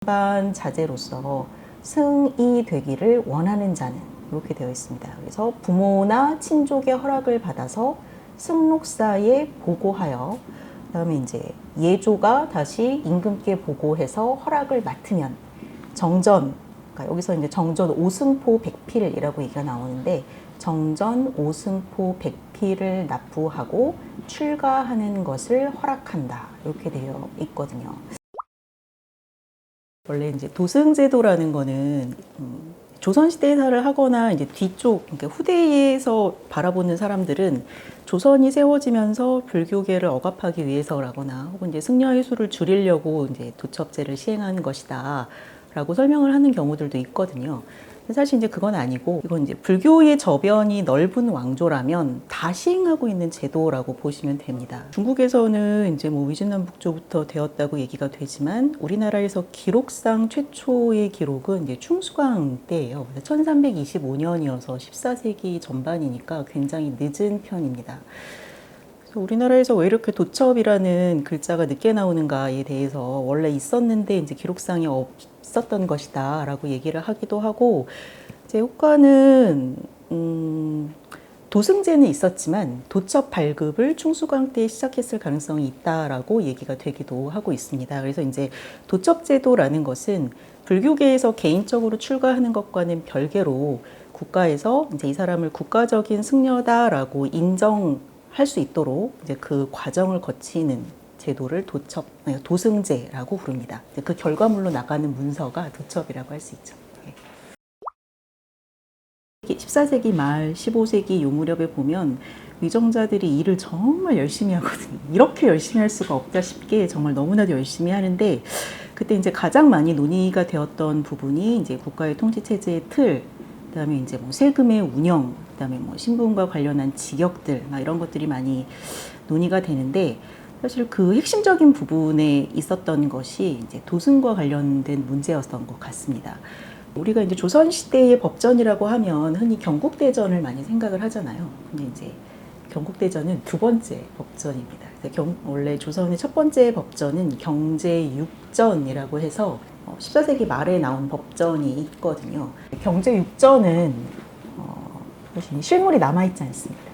일반 자제로서 승이 되기를 원하는 자는 이렇게 되어 있습니다. 그래서 부모나 친족의 허락을 받아서 승록사에 보고하여 그다음에 이제 예조가 다시 임금께 보고해서 허락을 맡으면 정전, 그러니까 여기서 이제 정전 오승포 백필이라고 얘기가 나오는데 정전 오승포 백필을 납부하고 출가하는 것을 허락한다 이렇게 되어 있거든요. 원래 이제 도승제도라는 거는 조선시대사를 하거나 이제 뒤쪽, 그러니까 후대에서 바라보는 사람들은 조선이 세워지면서 불교계를 억압하기 위해서라거나 혹은 이제 승려의 수를 줄이려고 이제 도첩제를 시행하는 것이다 라고 설명을 하는 경우들도 있거든요. 사실 이제 그건 아니고 이건 이제 불교의 저변이 넓은 왕조라면 다 시행하고 있는 제도라고 보시면 됩니다. 중국에서는 이제 뭐 위진남북조부터 되었다고 얘기가 되지만 우리나라에서 기록상 최초의 기록은 이제 충수광 때예요. 1325년이어서 14세기 전반이니까 굉장히 늦은 편입니다. 그래서 우리나라에서 왜 이렇게 도첩이라는 글자가 늦게 나오는가에 대해서 원래 있었는데 이제 기록상에 없었던 것이다 라고 얘기를 하기도 하고, 이제 효과는 도승제는 있었지만 도첩 발급을 충수광 때 시작했을 가능성이 있다라고 얘기가 되기도 하고 있습니다. 그래서 이제 도첩제도라는 것은 불교계에서 개인적으로 출가하는 것과는 별개로 국가에서 이제 이 사람을 국가적인 승려다라고 인정할 수 있도록 이제 그 과정을 거치는 제도를 도승제라고 부릅니다. 그 결과물로 나가는 문서가 도첩이라고 할 수 있죠. 14세기 말 15세기 요 무렵에 보면 위정자들이 일을 정말 열심히 하거든요. 이렇게 열심히 할 수가 없다 싶게 정말 너무나도 열심히 하는데, 그때 이제 가장 많이 논의가 되었던 부분이 이제 국가의 통치 체제의 틀, 그다음에 이제 뭐 세금의 운영, 그다음에 뭐 신분과 관련한 직역들, 막 이런 것들이 많이 논의가 되는데, 사실 그 핵심적인 부분에 있었던 것이 이제 도승과 관련된 문제였던 것 같습니다. 우리가 이제 조선시대의 법전이라고 하면 흔히 경국대전을 많이 생각을 하잖아요. 근데 이제 경국대전은 두 번째 법전입니다. 원래 조선의 첫 번째 법전은 경제육전이라고 해서 14세기 말에 나온 법전이 있거든요. 경제육전은 실물이 남아있지 않습니다.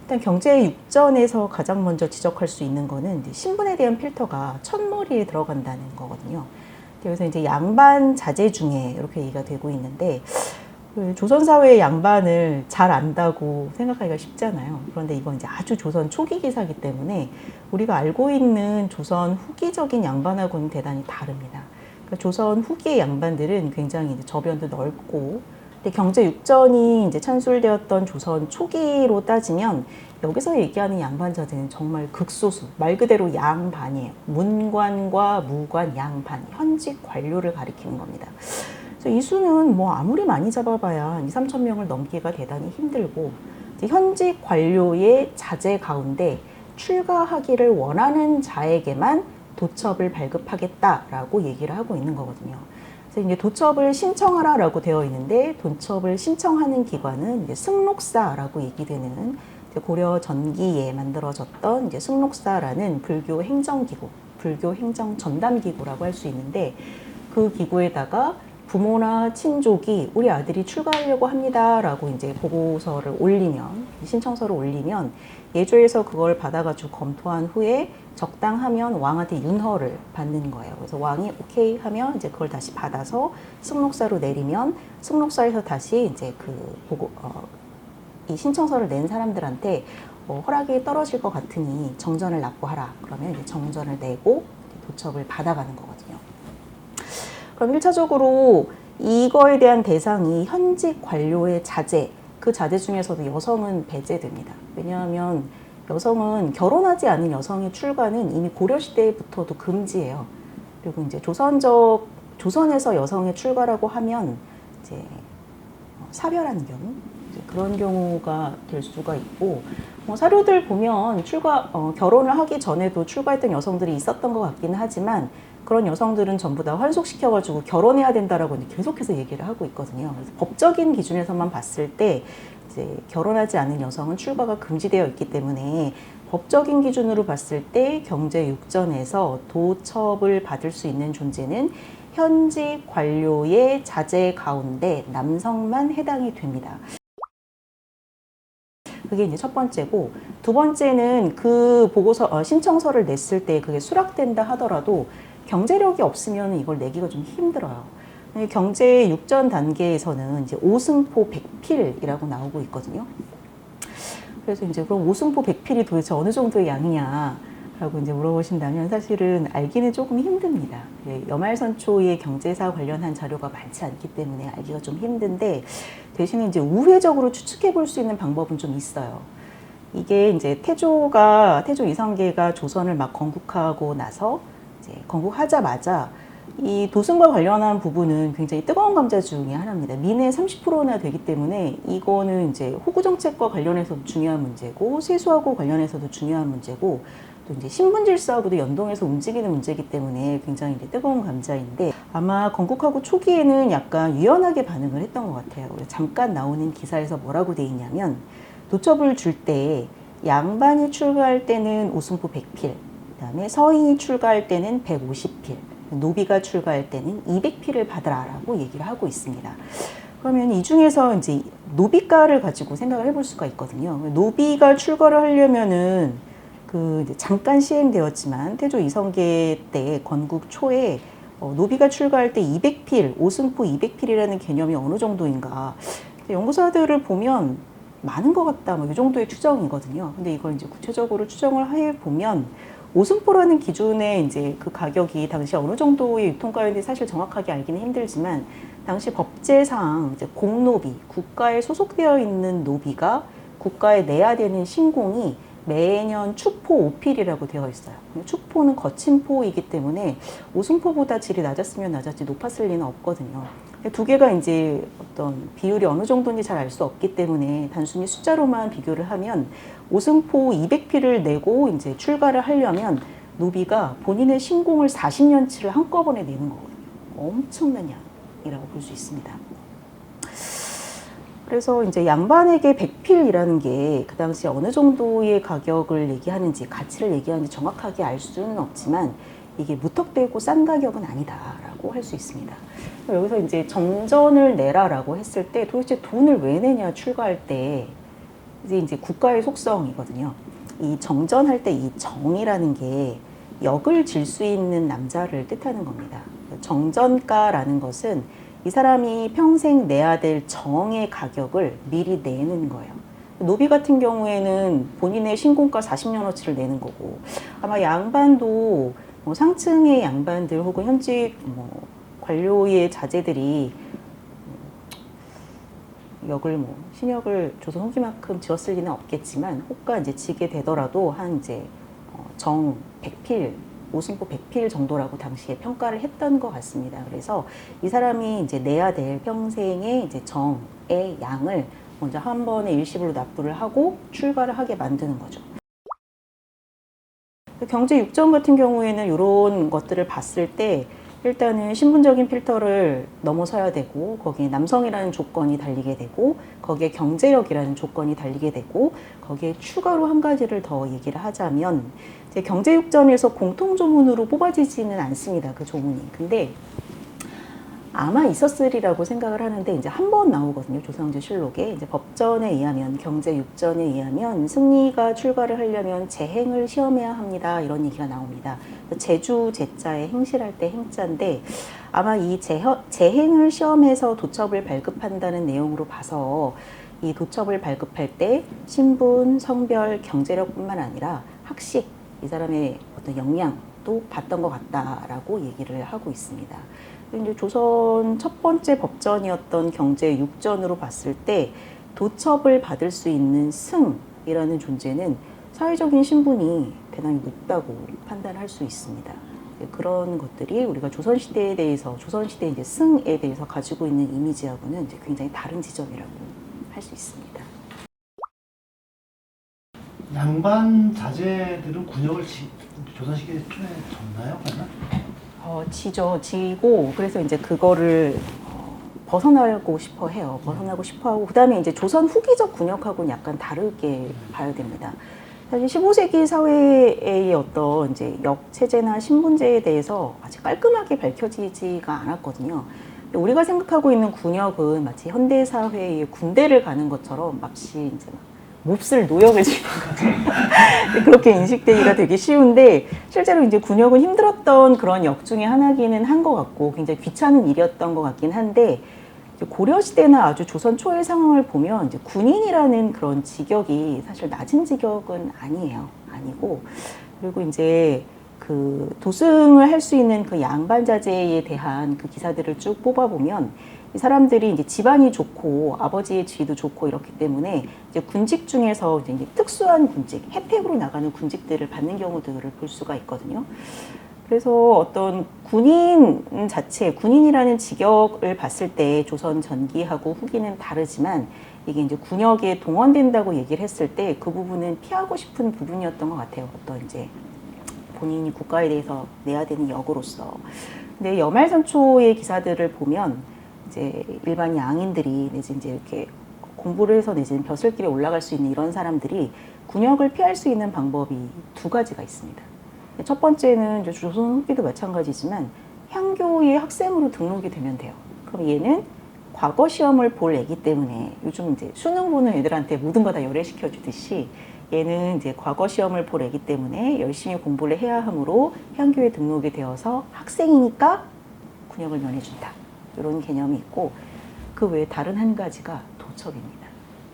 일단 경제육전에서 가장 먼저 지적할 수 있는 거는 신분에 대한 필터가 첫머리에 들어간다는 거거든요. 그래서 이제 양반 자제 중에 이렇게 얘기가 되고 있는데, 조선 사회의 양반을 잘 안다고 생각하기가 쉽잖아요. 그런데 이건 이제 아주 조선 초기 기사이기 때문에 우리가 알고 있는 조선 후기적인 양반하고는 대단히 다릅니다. 그러니까 조선 후기의 양반들은 굉장히 이제 저변도 넓고, 근데 경제육전이 이제 찬술되었던 조선 초기로 따지면 여기서 얘기하는 양반 자제는 정말 극소수, 말 그대로 양반이에요. 문관과 무관 양반, 현직 관료를 가리키는 겁니다. 그래서 이 수는 뭐 아무리 많이 잡아봐야 2, 3천 명을 넘기가 대단히 힘들고, 현직 관료의 자제 가운데 출가하기를 원하는 자에게만 도첩을 발급하겠다라고 얘기를 하고 있는 거거든요. 그래서 이제 도첩을 신청하라라고 되어 있는데, 도첩을 신청하는 기관은 이제 승록사라고 얘기되는 고려 전기에 만들어졌던 이제 승록사라는 불교 행정기구, 불교 행정 전담기구라고 할 수 있는데, 그 기구에다가 부모나 친족이 우리 아들이 출가하려고 합니다라고 이제 보고서를 올리면, 신청서를 올리면 예조에서 그걸 받아가지고 검토한 후에 적당하면 왕한테 윤허를 받는 거예요. 그래서 왕이 오케이 하면 이제 그걸 다시 받아서 승록사로 내리면 승록사에서 다시 이제 이 신청서를 낸 사람들한테 허락이 떨어질 것 같으니 정전을 납부하라. 그러면 이제 정전을 내고 도첩을 받아가는 거거든요. 그럼 1차적으로 이거에 대한 대상이 현직 관료의 자제, 그 자제 중에서도 여성은 배제됩니다. 왜냐하면 여성은 결혼하지 않은 여성의 출가는 이미 고려시대부터도 금지예요. 그리고 이제 조선에서 여성의 출가라고 하면 이제 사별하는 경우, 그런 경우가 될 수가 있고, 사료들 보면 결혼을 하기 전에도 출가했던 여성들이 있었던 것 같기는 하지만, 그런 여성들은 전부 다 환속시켜가지고 결혼해야 된다라고 계속해서 얘기를 하고 있거든요. 그래서 법적인 기준에서만 봤을 때 이제 결혼하지 않은 여성은 출가가 금지되어 있기 때문에 법적인 기준으로 봤을 때 경제육전에서 도첩을 받을 수 있는 존재는 현직 관료의 자제 가운데 남성만 해당이 됩니다. 그게 이제 첫 번째고, 두 번째는 그 보고서, 신청서를 냈을 때 그게 수락된다 하더라도 경제력이 없으면 이걸 내기가 좀 힘들어요. 경제 육전 단계에서는 이제 오승포 백필이라고 나오고 있거든요. 그래서 이제 그럼 오승포 백필이 도대체 어느 정도의 양이냐라고 이제 물어보신다면 사실은 알기는 조금 힘듭니다. 여말선초의 경제사 관련한 자료가 많지 않기 때문에 알기가 좀 힘든데, 대신에 이제 우회적으로 추측해 볼 수 있는 방법은 좀 있어요. 이게 이제 태조 이성계가 조선을 막 건국하고 나서 이제 건국하자마자 이 도승과 관련한 부분은 굉장히 뜨거운 감자 중에 하나입니다. 민의 30%나 되기 때문에 이거는 이제 호구 정책과 관련해서도 중요한 문제고, 세수하고 관련해서도 중요한 문제고, 또 이제 신분 질서하고도 연동해서 움직이는 문제이기 때문에 굉장히 이제 뜨거운 감자인데, 아마 건국하고 초기에는 약간 유연하게 반응을 했던 것 같아요. 잠깐 나오는 기사에서 뭐라고 돼 있냐면, 도첩을 줄 때 양반이 출가할 때는 오승포 100필, 그다음에 서인이 출가할 때는 150필, 노비가 출가할 때는 200필을 받으라라고 얘기를 하고 있습니다. 그러면 이 중에서 이제 노비가를 가지고 생각을 해볼 수가 있거든요. 노비가 출가를 하려면은 그 이제 잠깐 시행되었지만 태조 이성계 때 건국 초에 노비가 출가할 때 200필, 오승포 200필이라는 개념이 어느 정도인가. 연구사들을 보면 많은 것 같다, 뭐 이 정도의 추정이거든요. 근데 이걸 이제 구체적으로 추정을 해 보면 오승포라는 기준의 이제 그 가격이 당시 어느 정도의 유통가였는지 사실 정확하게 알기는 힘들지만, 당시 법제상 이제 공노비, 국가에 소속되어 있는 노비가 국가에 내야 되는 신공이 매년 추포 5필이라고 되어 있어요. 추포는 거친 포이기 때문에 오승포보다 질이 낮았으면 낮았지 높았을 리는 없거든요. 두 개가 이제 어떤 비율이 어느 정도인지 잘 알 수 없기 때문에 단순히 숫자로만 비교를 하면, 오승포 200필을 내고 이제 출가를 하려면 노비가 본인의 신공을 40년치를 한꺼번에 내는 거거든요. 엄청난 양이라고 볼 수 있습니다. 그래서 이제 양반에게 100필이라는 게 그 당시 어느 정도의 가격을 얘기하는지, 가치를 얘기하는지 정확하게 알 수는 없지만, 이게 무턱대고 싼 가격은 아니다라고 할 수 있습니다. 여기서 이제 정전을 내라라고 했을 때 도대체 돈을 왜 내냐, 출가할 때. 이제 국가의 속성이거든요. 이 정전할 때 이 정이라는 게 역을 질 수 있는 남자를 뜻하는 겁니다. 정전가라는 것은 이 사람이 평생 내야 될 정의 가격을 미리 내는 거예요. 노비 같은 경우에는 본인의 신공가 40년어치를 내는 거고, 아마 양반도 뭐 상층의 양반들 혹은 현직 뭐 관료의 자제들이 역을 뭐 신역을 조선 후기만큼 지었을 리는 없겠지만, 혹가 이제 지게 되더라도 한 이제 정 100필, 오승포 100필 정도라고 당시에 평가를 했던 것 같습니다. 그래서 이 사람이 이제 내야 될 평생의 이제 정의 양을 먼저 한 번에 일시불로 납부를 하고 출가를 하게 만드는 거죠. 경제 육전 같은 경우에는 이런 것들을 봤을 때 일단은 신분적인 필터를 넘어서야 되고, 거기에 남성이라는 조건이 달리게 되고, 거기에 경제력이라는 조건이 달리게 되고, 거기에 추가로 한 가지를 더 얘기를 하자면, 이제 경제육전에서 공통조문으로 뽑아지지는 않습니다, 그 조문이. 근데 아마 있었으리라고 생각을 하는데, 이제 한 번 나오거든요, 조선왕조실록에. 이제 법전에 의하면, 경제육전에 의하면 승리가 출가를 하려면 재행을 시험해야 합니다, 이런 얘기가 나옵니다. 제주 제자에 행실할 때 행자인데, 아마 이 재행을 시험해서 도첩을 발급한다는 내용으로 봐서, 이 도첩을 발급할 때 신분, 성별, 경제력뿐만 아니라 학식, 이 사람의 어떤 역량도 봤던 것 같다라고 얘기를 하고 있습니다. 이제 조선 첫 번째 법전이었던 경제 육전으로 봤을 때 도첩을 받을 수 있는 승이라는 존재는 사회적인 신분이 대단히 높다고 판단할 수 있습니다. 그런 것들이 우리가 조선시대에 대해서, 조선시대 이제 승에 대해서 가지고 있는 이미지하고는 이제 굉장히 다른 지점이라고 할 수 있습니다. 양반 자제들은 군역을 조선시대 초에 졌나요? 지고, 그래서 이제 그거를 벗어나고 싶어 해요. 벗어나고 싶어 하고, 그 다음에 이제 조선 후기적 군역하고는 약간 다르게 봐야 됩니다. 사실 15세기 사회의 어떤 이제 역체제나 신분제에 대해서 아직 깔끔하게 밝혀지지가 않았거든요. 우리가 생각하고 있는 군역은 마치 현대 사회의 군대를 가는 것처럼 마치 이제 몹쓸 노역을 지는 거죠. 그렇게 인식되기가 되게 쉬운데 실제로 이제 군역은 힘들었던 그런 역 중에 하나기는 한 것 같고 굉장히 귀찮은 일이었던 것 같긴 한데 고려 시대나 아주 조선 초의 상황을 보면 이제 군인이라는 그런 직역이 사실 낮은 직역은 아니에요. 아니고 그리고 이제 그 도승을 할 수 있는 그 양반자제에 대한 그 기사들을 쭉 뽑아보면 이 사람들이 이제 집안이 좋고 아버지의 지위도 좋고 이렇기 때문에 이제 군직 중에서 이제 특수한 군직, 혜택으로 나가는 군직들을 받는 경우들을 볼 수가 있거든요. 그래서 어떤 군인 자체, 군인이라는 직역을 봤을 때 조선 전기하고 후기는 다르지만 이게 이제 군역에 동원된다고 얘기를 했을 때 그 부분은 피하고 싶은 부분이었던 것 같아요. 어떤 이제 본인이 국가에 대해서 내야 되는 역으로서. 근데 여말산초의 기사들을 보면 이제 일반 양인들이 내지 이제 이렇게 공부를 해서 내지는 벼슬길에 올라갈 수 있는 이런 사람들이 군역을 피할 수 있는 방법이 두 가지가 있습니다. 첫 번째는 이제 조선 후기도 마찬가지지만 향교의 학생으로 등록이 되면 돼요. 그럼 얘는 과거 시험을 볼 애기 때문에 요즘 이제 수능 보는 애들한테 모든 거 다 열애시켜 주듯이 얘는 이제 과거 시험을 볼 애기 때문에 열심히 공부를 해야 하므로 향교에 등록이 되어서 학생이니까 군역을 면해준다. 이런 개념이 있고 그 외에 다른 한 가지가 도첩입니다.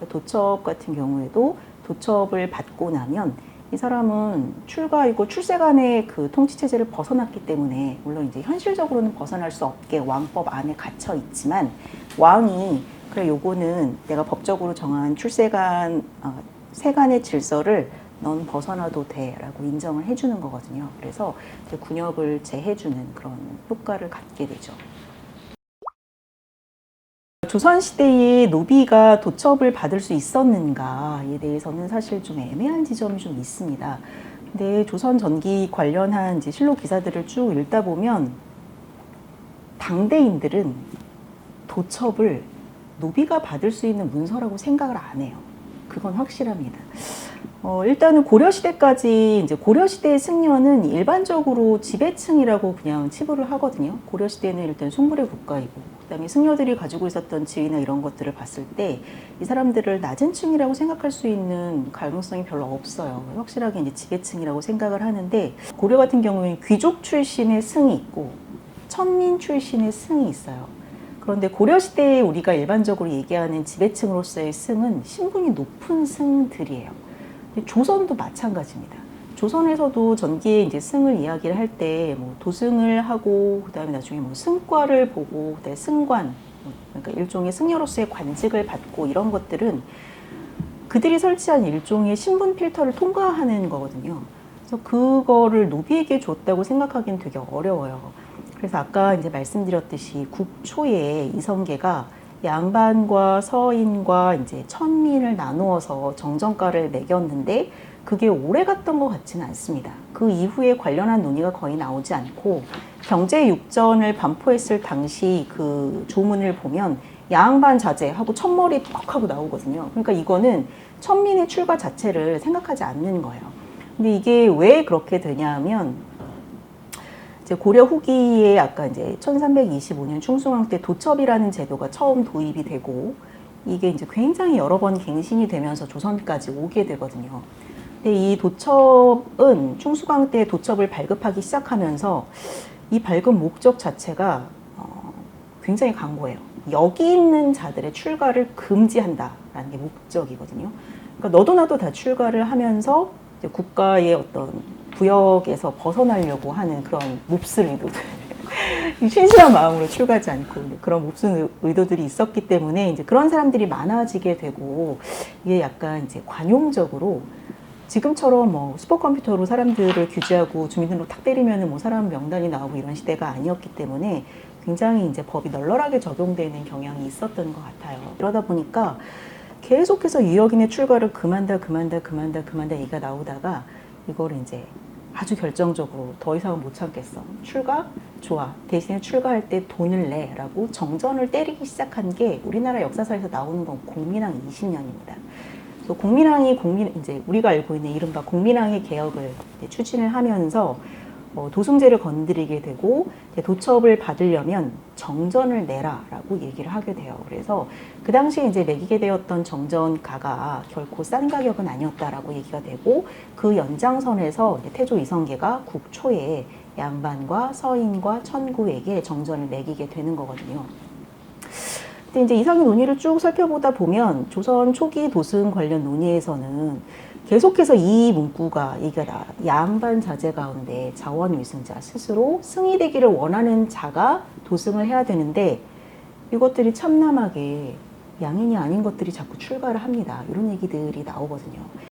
도첩 같은 경우에도 도첩을 받고 나면 이 사람은 출가이고 출세간의 그 통치 체제를 벗어났기 때문에 물론 이제 현실적으로는 벗어날 수 없게 왕법 안에 갇혀 있지만 왕이 그래 요거는 내가 법적으로 정한 출세간 세간의 질서를 넌 벗어나도 돼라고 인정을 해주는 거거든요. 그래서 이제 군역을 제해주는 그런 효과를 갖게 되죠. 조선시대에 노비가 도첩을 받을 수 있었는가에 대해서는 사실 좀 애매한 지점이 좀 있습니다. 근데 조선 전기 관련한 이제 실록 기사들을 쭉 읽다 보면 당대인들은 도첩을 노비가 받을 수 있는 문서라고 생각을 안 해요. 그건 확실합니다. 일단은 고려시대까지 이제 고려시대의 승려는 일반적으로 지배층이라고 그냥 치부를 하거든요. 고려시대는 일단 숭불의 국가이고, 그다음에 승려들이 가지고 있었던 지위나 이런 것들을 봤을 때 이 사람들을 낮은 층이라고 생각할 수 있는 가능성이 별로 없어요. 확실하게 이제 지배층이라고 생각을 하는데 고려 같은 경우에는 귀족 출신의 승이 있고 천민 출신의 승이 있어요. 그런데 고려시대에 우리가 일반적으로 얘기하는 지배층으로서의 승은 신분이 높은 승들이에요. 조선도 마찬가지입니다. 조선에서도 전기에 이제 승을 이야기를 할 때 뭐 도승을 하고 그다음에 나중에 뭐 승과를 보고 그다음에 승관 그러니까 일종의 승려로서의 관직을 받고 이런 것들은 그들이 설치한 일종의 신분 필터를 통과하는 거거든요. 그래서 그거를 노비에게 줬다고 생각하기는 되게 어려워요. 그래서 아까 이제 말씀드렸듯이 국초에 이성계가 양반과 서인과 이제 천민을 나누어서 정정가를 매겼는데 그게 오래 갔던 것 같지는 않습니다. 그 이후에 관련한 논의가 거의 나오지 않고 경제육전을 반포했을 당시 그 조문을 보면 양반 자제하고 천머리 뻑 하고 나오거든요. 그러니까 이거는 천민의 출가 자체를 생각하지 않는 거예요. 근데 이게 왜 그렇게 되냐면 이제 고려 후기에 아까 이제 1325년 충수왕 때 도첩이라는 제도가 처음 도입이 되고 이게 이제 굉장히 여러 번 갱신이 되면서 조선까지 오게 되거든요. 근데 이 도첩은 충수광 때 도첩을 발급하기 시작하면서 이 발급 목적 자체가 굉장히 강고해요. 여기 있는 자들의 출가를 금지한다라는 게 목적이거든요. 그러니까 너도 나도 다 출가를 하면서 이제 국가의 어떤 부역에서 벗어나려고 하는 그런 몹쓸 의도들. 신실한 마음으로 출가하지 않고 그런 몹쓸 의도들이 있었기 때문에 이제 그런 사람들이 많아지게 되고 이게 약간 이제 관용적으로 지금처럼 뭐 슈퍼컴퓨터로 사람들을 규제하고 주민등록 탁 때리면은 뭐 사람 명단이 나오고 이런 시대가 아니었기 때문에 굉장히 이제 법이 널널하게 적용되는 경향이 있었던 것 같아요. 이러다 보니까 계속해서 유역인의 출가를 그만다 얘기가 나오다가 이거를 이제 아주 결정적으로 더 이상은 못 참겠어. 출가? 좋아. 대신에 출가할 때 돈을 내. 라고 정전을 때리기 시작한 게 우리나라 역사사에서 나오는 건 공민왕 20년입니다. 그래서 공민왕이 이제 우리가 알고 있는 이른바 공민왕의 개혁을 이제 추진을 하면서 도승제를 건드리게 되고 도첩을 받으려면 정전을 내라라고 얘기를 하게 돼요. 그래서 그 당시에 이제 매기게 되었던 정전가가 결코 싼 가격은 아니었다라고 얘기가 되고 그 연장선에서 이제 태조 이성계가 국초에 양반과 서인과 천구에게 정전을 매기게 되는 거거든요. 근데 이제 이상의 논의를 쭉 살펴보다 보면 조선 초기 도승 관련 논의에서는 계속해서 이 문구가 얘기가 나와요. 양반 자제 가운데 자원위승자 스스로 승이 되기를 원하는 자가 도승을 해야 되는데 이것들이 참남하게 양인이 아닌 것들이 자꾸 출가를 합니다. 이런 얘기들이 나오거든요.